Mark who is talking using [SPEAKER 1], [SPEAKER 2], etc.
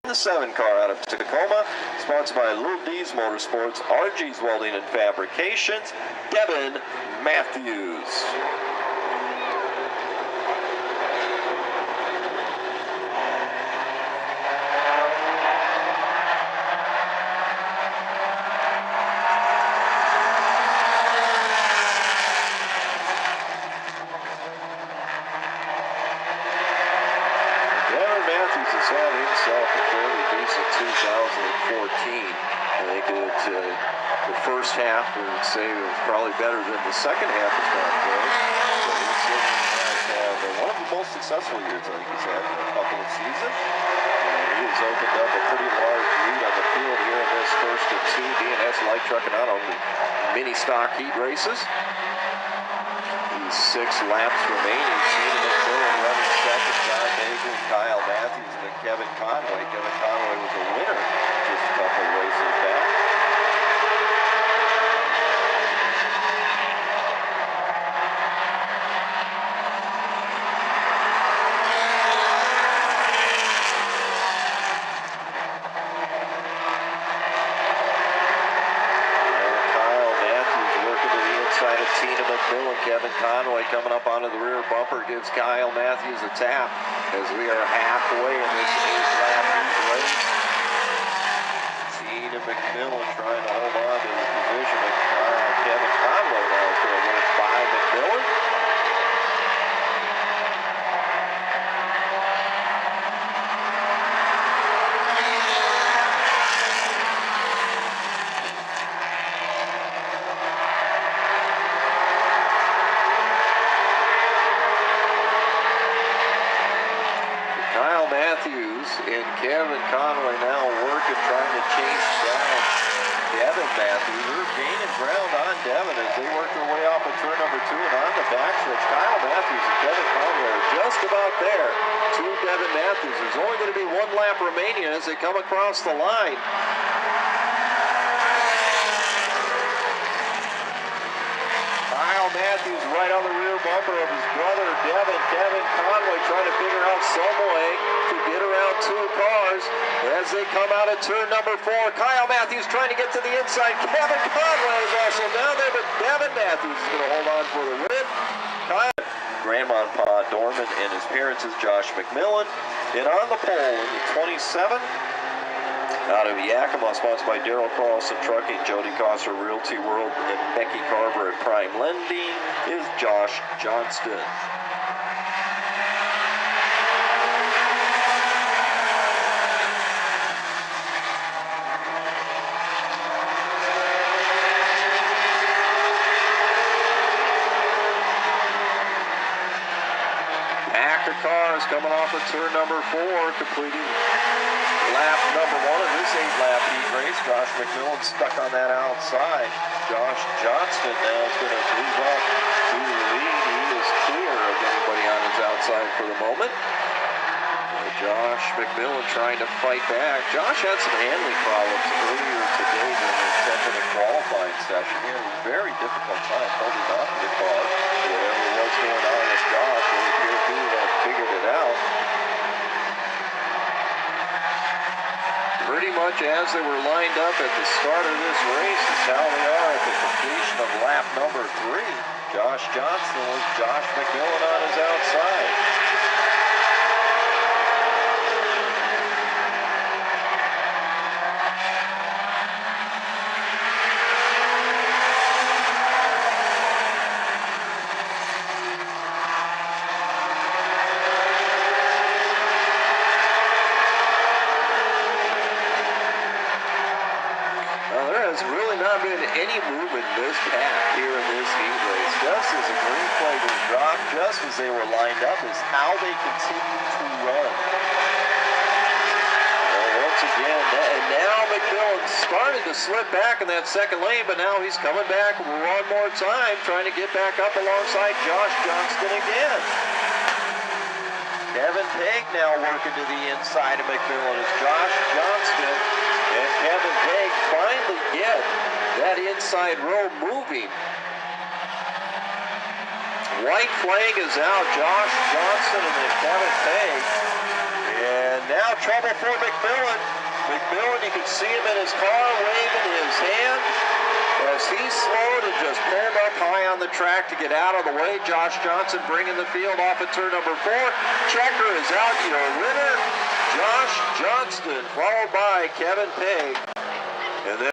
[SPEAKER 1] The 7 car out of Tacoma, sponsored by Little D's Motorsports, RG's Welding and Fabrications, Devin Matthews. Matthews has had himself a fairly decent 2014. I think the first half, we would say, was probably better than the second half has gone for him. But he's had one of the most successful years I think he's had in a couple of seasons. He has opened up a pretty large lead on the field here in this first of 2 D&S light trucking out on the mini stock heat races. These 6 laps remaining. Gina McMillan running second, John Dagan, Kyle Matthews, and then Kevin Conway. Kevin Conway was a winner just a couple of races back. Tina McMillan, Kevin Conway coming up onto the rear bumper gives Kyle Matthews a tap as we are halfway in this 8-lap race. Tina McMillan trying to hold on to the position of Kevin Conway now is going to work by McMillan. Matthews and Kevin Conway now working, trying to chase down Devin Matthews. They're gaining ground on Devin as they work their way off of turn number 2 and on the backstretch. Kyle Matthews and Kevin Conway are just about there to Devin Matthews. There's only going to be 1 lap remaining as they come across the line. Kyle Matthews right on the rear bumper of his brother Devin. Kevin Conway trying to figure out some way to get around 2 cars as they come out of turn number 4. Kyle Matthews trying to get to the inside. Kevin Conway is also down there, but Devin Matthews is going to hold on for the win. Grandmont Pa Dorman and his parents is Josh McMillan. And on the pole in the 27. Out of Yakima, sponsored by Darrell Carlson Trucking, Jody Cosser, Realty World, and Becky Carver at Prime Lending, is Josh Johnston. Pack of cars coming off of turn number 4, completing lap number 1 of this 8-lap heat race. Josh McMillan stuck on that outside. Josh Johnston now is going to move up to the lead. He is clear of anybody on his outside for the moment. Josh McMillan trying to fight back. Josh had some handling problems earlier today during the second and qualifying session. He had a very difficult time holding on to the car. Whatever was going on with Josh, it appeared to have figured it out. Pretty much as they were lined up at the start of this race is how they are at the completion of lap number 3. Josh Johnston with Josh McMillan on his outside. There's really not been any movement this pack here in this heat race. Just as the green flag was dropped, just as they were lined up, is how they continue to run. Well, once again, and now McMillan started to slip back in that second lane, but now he's coming back one more time, trying to get back up alongside Josh Johnston again. Kevin Pegg now working to the inside of McMillan as Josh Johnston and Kevin Pegg finally get that inside row moving. White flag is out. Josh Johnston and then Kevin Pegg. And now trouble for McMillan. Millen. You could see him in his car waving his hand as he slowed and just pulled up high on the track to get out of the way. Josh Johnson bringing the field off at turn number 4. Checker is out, your winner, Josh Johnston, followed by Kevin Pegg. And then